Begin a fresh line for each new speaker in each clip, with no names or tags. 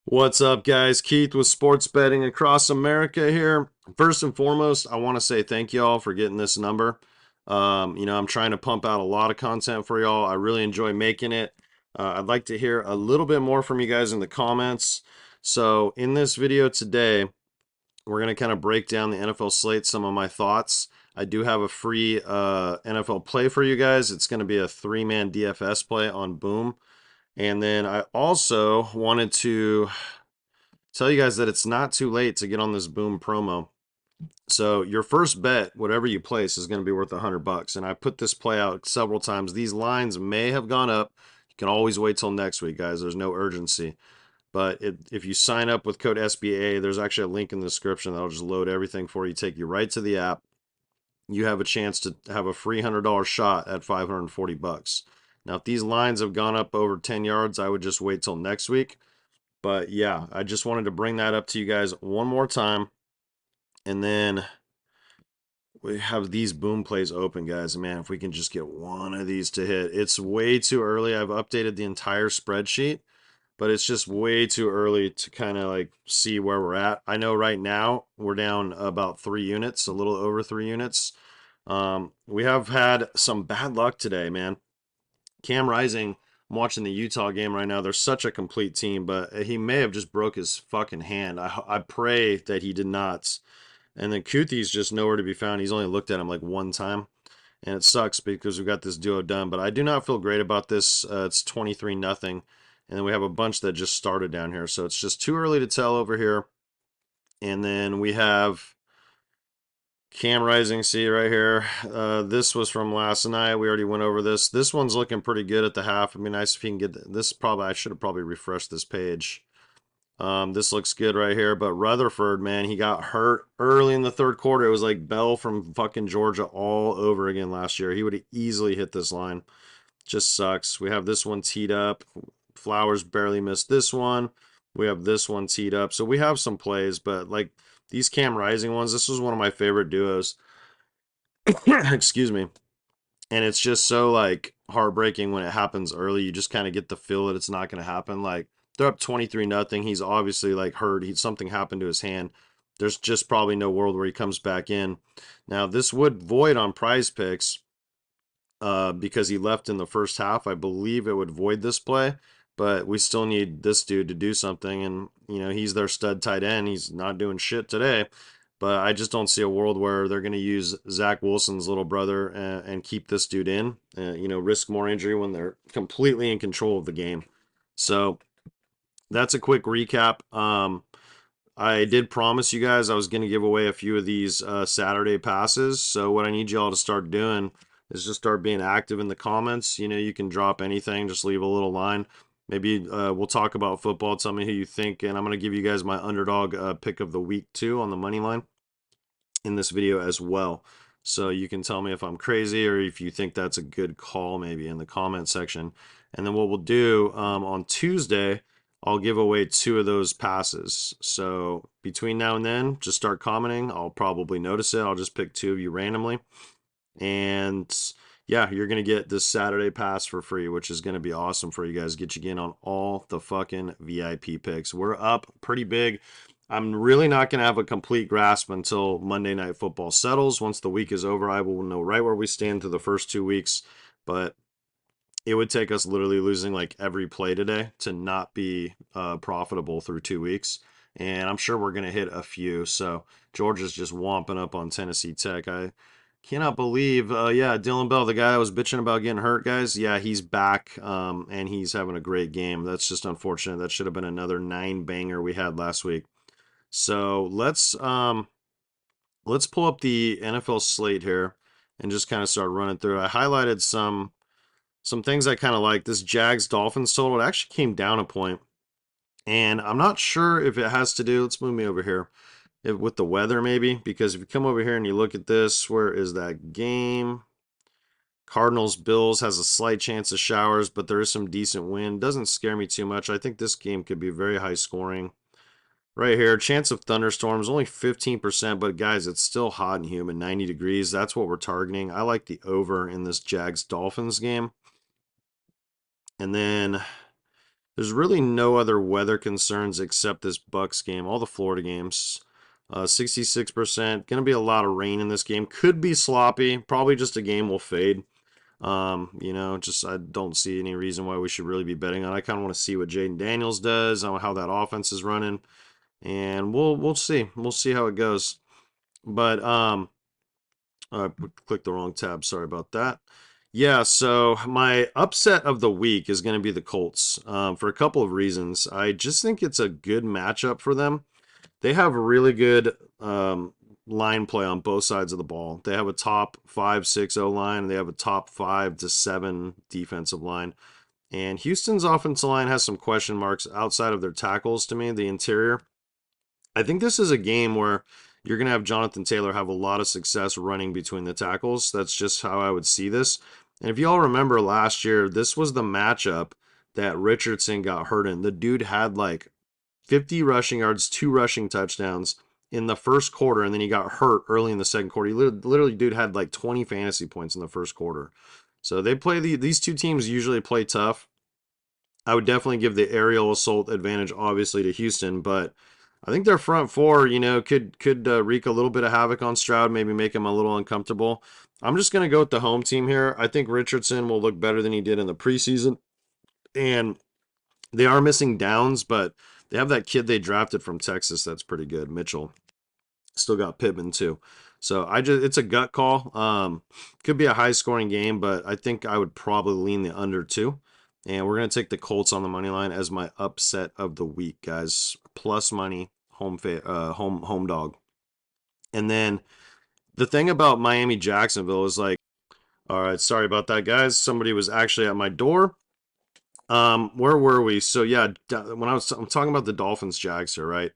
What's up, guys? Keith with Sports Betting Across America here. First and foremost, I want to say thank y'all for getting this number. I'm trying to pump out a lot of content for y'all. I really enjoy making it. I'd like to hear a little bit more from you guys in the comments. So, in this video today, we're going to kind of break down the NFL slate, some of my thoughts. I do have a free NFL play for you guys. It's going to be a three-man DFS play on Boom. And then I also wanted to tell you guys that it's not too late to get on this Boom promo. So your first bet, whatever you place, is going to be worth $100. And I put this play out several times. These lines may have gone up. You can always wait till next week, guys. There's no urgency. But if you sign up with code SBA, there's actually a link in the description that'll just load everything for you, take you right to the app. You have a chance to have a free $100 shot at $540. Now, if these lines have gone up over 10 yards, I would just wait till next week. But yeah, I just wanted to bring that up to you guys one more time. And then we have these boom plays open, guys. Man, if we can just get one of these to hit. It's way too early. I've updated the entire spreadsheet, but it's just way too early to kind of like see where we're at. I know right now we're down about 3 units, a little over 3 units. We have had some bad luck today, man. Cam Rising, I'm watching the Utah game right now. They're such a complete team, but he may have just broke his fucking hand. I pray that he did not. And then Kuthi's just nowhere to be found. He's only looked at him like one time. And it sucks because we've got this duo done. But I do not feel great about this. It's 23-0. And then we have a bunch that just started down here. So it's just too early to tell over here. And then we have Cam Rising, see right here. This was from last night. We already went over this. This one's looking pretty good at the half. It'd be nice if he can get this. Probably I should have probably refreshed this page. This looks good right here. But Rutherford, man, he got hurt early in the third quarter. It was like Bell from fucking Georgia all over again last year. He would have easily hit this line. Just sucks. We have this one teed up. Flowers barely missed this one. We have this one teed up. So we have some plays, but like these Cam Rising ones, this was one of my favorite duos. Excuse me. And it's just so like heartbreaking when it happens early. You just kind of get the feel that it's not going to happen. Like they're up 23-0. He's obviously like hurt. Something happened to his hand. There's just probably no world where he comes back in. Now this would void on Prizepicks because he left in the first half. I believe it would void this play, but we still need this dude to do something. And he's their stud tight end. He's not doing shit today. But I just don't see a world where they're going to use Zach Wilson's little brother and keep this dude in, risk more injury when they're completely in control of the game. So that's a quick recap. I did promise you guys I was going to give away a few of these Saturday passes. So what I need y'all to start doing is just start being active in the comments. You can drop anything, just leave a little line. Maybe we'll talk about football. Tell me who you think, and I'm going to give you guys my underdog pick of the week too on the money line in this video as well. So you can tell me if I'm crazy or if you think that's a good call maybe in the comment section. And then what we'll do on Tuesday, I'll give away 2 of those passes. So between now and then, just start commenting. I'll probably notice it. I'll just pick 2 of you randomly. And yeah, you're going to get this Saturday pass for free, which is going to be awesome for you guys. Get you in on all the fucking VIP picks. We're up pretty big. I'm really not going to have a complete grasp until Monday Night Football settles. Once the week is over, I will know right where we stand through the first 2 weeks. But it would take us literally losing like every play today to not be profitable through 2 weeks. And I'm sure we're going to hit a few. So Georgia's just womping up on Tennessee Tech. I cannot believe, yeah, Dylan Bell, the guy that was bitching about getting hurt, guys. Yeah, he's back, and he's having a great game. That's just unfortunate. That should have been another 9-banger we had last week. So let's pull up the NFL slate here and just kind of start running through it. I highlighted some things I kind of like. This Jags Dolphins total, it actually came down a point. And I'm not sure if it has to do, let's move me over here, with the weather maybe, because if you come over here and you look at this, where is that game? Cardinals Bills has a slight chance of showers, but there is some decent wind. Doesn't scare me too much. I think this game could be very high scoring. Right here, chance of thunderstorms, only 15%, but guys, it's still hot and humid, 90 degrees. That's what we're targeting. I like the over in this Jags Dolphins game. And then There's really no other weather concerns except this Bucks game, all the Florida games. 66%. Going to be a lot of rain in this game. Could be sloppy. Probably just a game will fade. Just I don't see any reason why we should really be betting on. I kind of want to see what Jaden Daniels does, how that offense is running, and we'll see. We'll see how it goes. But I clicked the wrong tab. Sorry about that. Yeah, so my upset of the week is going to be the Colts for a couple of reasons. I just think it's a good matchup for them. They have a really good line play on both sides of the ball. They have a top 5-6 O line, and they have a top 5-7 defensive line. And Houston's offensive line has some question marks outside of their tackles to me, the interior. I think this is a game where you're going to have Jonathan Taylor have a lot of success running between the tackles. That's just how I would see this. And if you all remember last year, this was the matchup that Richardson got hurt in. The dude had like 50 rushing yards, 2 rushing touchdowns in the first quarter, and then he got hurt early in the second quarter. He literally dude had like 20 fantasy points in the first quarter. So they play these two teams usually play tough. I would definitely give the aerial assault advantage, obviously, to Houston, but I think their front four, could wreak a little bit of havoc on Stroud, maybe make him a little uncomfortable. I'm just going to go with the home team here. I think Richardson will look better than he did in the preseason, and they are missing Downs, but they have that kid they drafted from Texas that's pretty good, Mitchell. Still got Pittman too. So it's a gut call. Could be a high scoring game, but I think I would probably lean the under 2. And we're gonna take the Colts on the money line as my upset of the week, guys. Plus money, home dog. And then the thing about Miami Jacksonville is like, all right, sorry about that, guys. Somebody was actually at my door. Where were we? So yeah, when I'm talking about the Dolphins Jags here, right?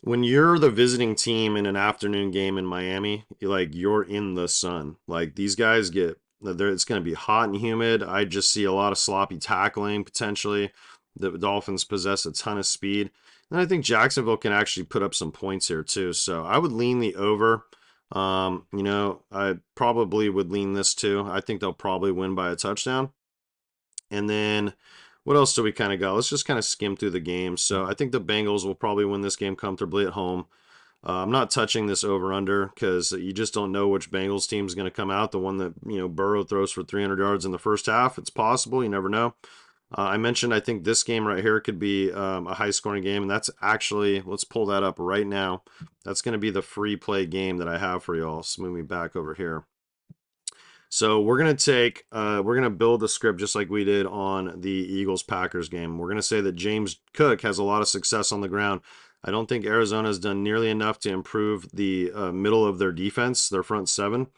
When you're the visiting team in an afternoon game in Miami, you're in the sun. Like these guys it's going to be hot and humid. I just see a lot of sloppy tackling potentially. The Dolphins possess a ton of speed, and I think Jacksonville can actually put up some points here too. So I would lean the over. I probably would lean this too. I think they'll probably win by a touchdown. And then what else do we kind of got? Let's just kind of skim through the game. So I think the Bengals will probably win this game comfortably at home. I'm not touching this over under because you just don't know which Bengals team is going to come out. The one that, Burrow throws for 300 yards in the first half. It's possible. You never know. I mentioned I think this game right here could be a high scoring game. And that's actually, let's pull that up right now. That's going to be the free play game that I have for y'all. So move me back over here. So we're gonna build the script just like we did on the Eagles-Packers game. We're gonna say that James Cook has a lot of success on the ground. I don't think Arizona has done nearly enough to improve the middle of their defense, their front seven.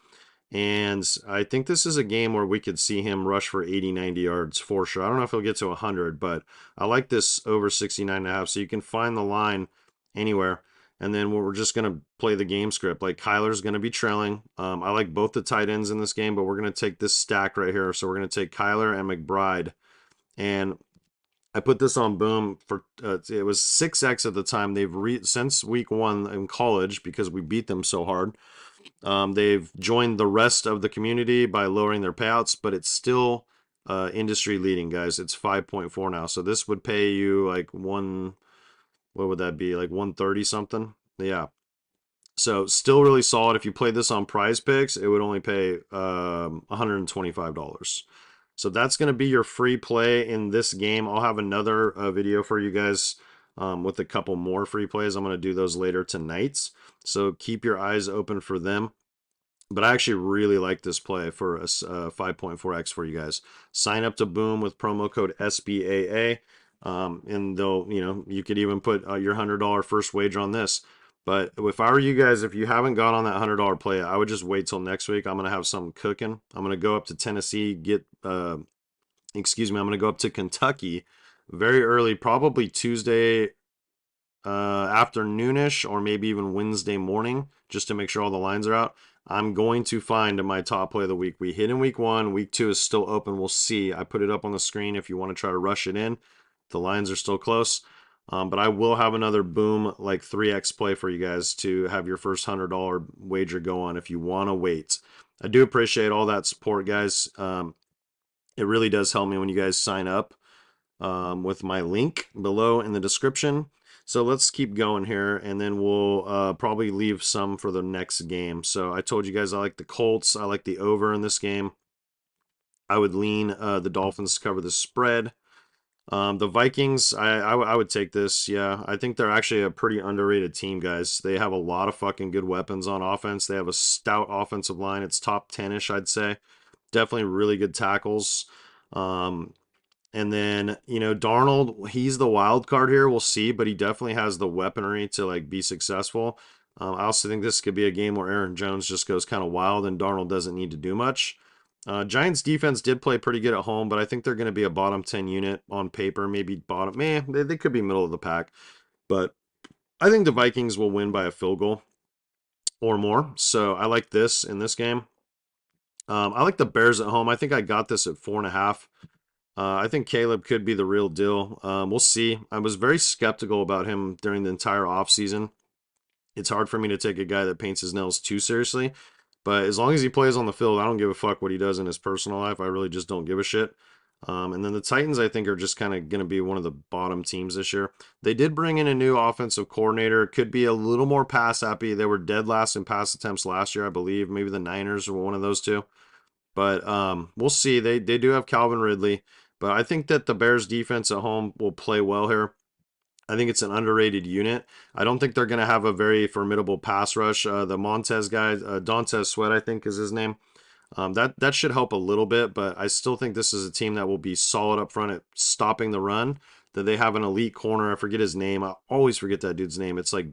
And I think this is a game where we could see him rush for 80, 90 yards for sure. I don't know if he'll get to 100, but I like this over 69.5. So you can find the line anywhere. And then we're just going to play the game script. Like Kyler's going to be trailing. I like both the tight ends in this game, but we're going to take this stack right here. So we're going to take Kyler and McBride. And I put this on Boom for it was 6x at the time. Since week 1 in college because we beat them so hard. They've joined the rest of the community by lowering their payouts, but it's still industry leading, guys. It's 5.4 now. So this would pay you like what would that be? Like 130 something? Yeah. So still really solid. If you played this on Prizepicks, it would only pay $125. So that's going to be your free play in this game. I'll have another video for you guys with a couple more free plays. I'm going to do those later tonight. So keep your eyes open for them. But I actually really like this play for a 5.4x for you guys. Sign up to Boom with promo code SBAA. And you could even put your $100 first wager on this. But if I were you guys, if you haven't got on that $100 play, I would just wait till next week. I'm going to have something cooking. I'm going to go up to Tennessee, I'm going to go up to Kentucky very early, probably Tuesday afternoonish or maybe even Wednesday morning, just to make sure all the lines are out. I'm going to find my top play of the week. We hit in week 1. Week 2 is still open. We'll see. I put it up on the screen if you want to try to rush it in. The lines are still close. But I will have another Boom like 3x play for you guys to have your first $100 wager go on if you want to wait. I do appreciate all that support, guys. It really does help me when you guys sign up. with my link below in the description. So let's keep going here, and then we'll probably leave some for the next game. So I told you guys I like the Colts. I like the over in this game. I would lean the Dolphins to cover the spread. The Vikings, I would take this. Yeah, I think they're actually a pretty underrated team, guys. They have a lot of fucking good weapons on offense. They have a stout offensive line. It's top 10-ish, I'd say. Definitely really good tackles. Um, and then, Darnold, he's the wild card here. We'll see, but he definitely has the weaponry to like be successful. I also think this could be a game where Aaron Jones just goes kind of wild and Darnold doesn't need to do much. Giants defense did play pretty good at home, but I think they're going to be a bottom 10 unit on paper, maybe bottom. Man, they could be middle of the pack, but I think the Vikings will win by a field goal or more. So I like this in this game. I like the Bears at home. I think I got this at 4.5. I think Caleb could be the real deal. We'll see. I was very skeptical about him during the entire offseason. It's hard for me to take a guy that paints his nails too seriously. But as long as he plays on the field, I don't give a fuck what he does in his personal life. I really just don't give a shit. And then the Titans, I think, are just kind of going to be one of the bottom teams this year. They did bring in a new offensive coordinator. Could be a little more pass happy. They were dead last in pass attempts last year, I believe. Maybe the Niners were one of those two. But we'll see. They do have Calvin Ridley. But I think that the Bears defense at home will play well here. I think it's an underrated unit. I don't think they're going to have a very formidable pass rush. The Montez guy, Dontez Sweat, I think is his name. That should help a little bit, but I still think this is a team that will be solid up front at stopping the run. That they have an elite corner. I forget his name. I always forget that dude's name. It's like,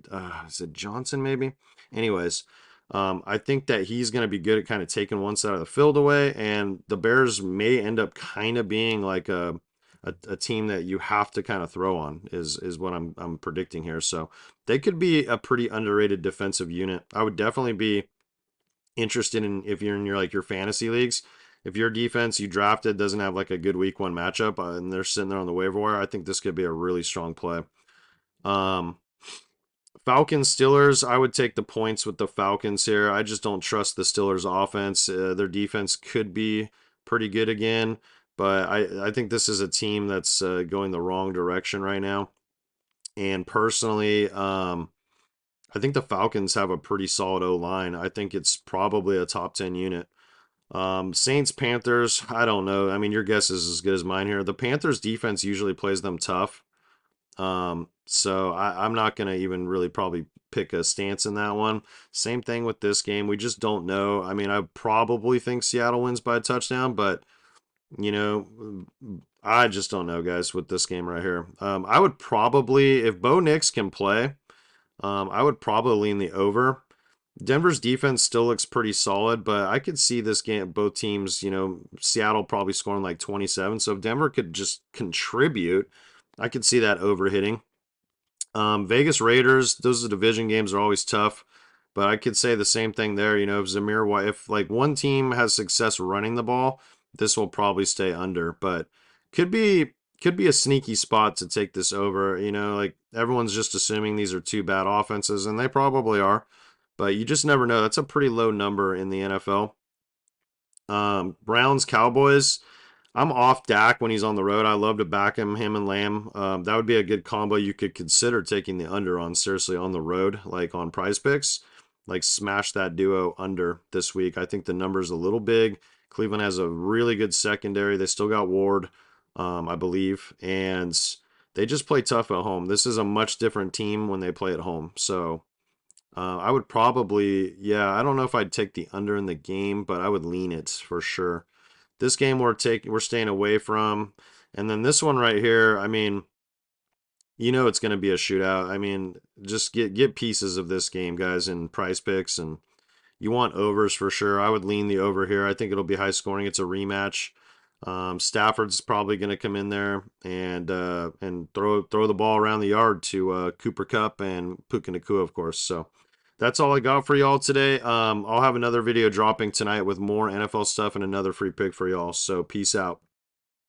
is it Johnson maybe? Anyways, I think that he's going to be good at kind of taking one side of the field away, and the Bears may end up kind of being like a team that you have to kind of throw on is what I'm predicting here. So they could be a pretty underrated defensive unit. I would definitely be interested in if you're in your fantasy leagues. If your defense you drafted doesn't have like a good week one matchup and they're sitting there on the waiver wire, I think this could be a really strong play. Um, Falcons Steelers, I would take the points with the Falcons here. I just don't trust the Steelers offense. Their defense could be pretty good again, but I think this is a team that's going the wrong direction right now. And personally, I think the Falcons have a pretty solid O line. I think it's probably a top 10 unit. Saints Panthers, I don't know. I mean, your guess is as good as mine here. The Panthers defense usually plays them tough. So I'm not going to even really probably pick a stance in that one. Same thing with this game. We just don't know. I mean, I probably think Seattle wins by a touchdown, but, I just don't know, guys, with this game right here. I would probably, if Bo Nix can play, I would probably lean the over. Denver's defense still looks pretty solid, but I could see this game, both teams, Seattle probably scoring like 27. So if Denver could just contribute, I could see that over hitting. Vegas Raiders, those division games are always tough, but I could say the same thing there. If like one team has success running the ball, this will probably stay under, but could be a sneaky spot to take this over. Like everyone's just assuming these are two bad offenses, and they probably are, but you just never know. That's a pretty low number in the NFL. Browns Cowboys. I'm off Dak when he's on the road. I love to back him and Lamb. That would be a good combo you could consider taking the under on, seriously, on the road, like on Prizepicks. Like smash that duo under this week. I think the number's a little big. Cleveland has a really good secondary. They still got Ward, I believe, and they just play tough at home. This is a much different team when they play at home. So I would probably, yeah, I don't know if I'd take the under in the game, but I would lean it for sure. This game we're staying away from. And then this one right here, I mean, it's going to be a shootout. I mean, just get pieces of this game, guys, in Prizepicks, and you want overs for sure. I would lean the over here. I think it'll be high scoring. It's a rematch. Stafford's probably going to come in there and throw the ball around the yard to Cooper Kupp and Puka Nacua, of course. So that's all I got for y'all today. I'll have another video dropping tonight with more NFL stuff and another free pick for y'all. So peace out.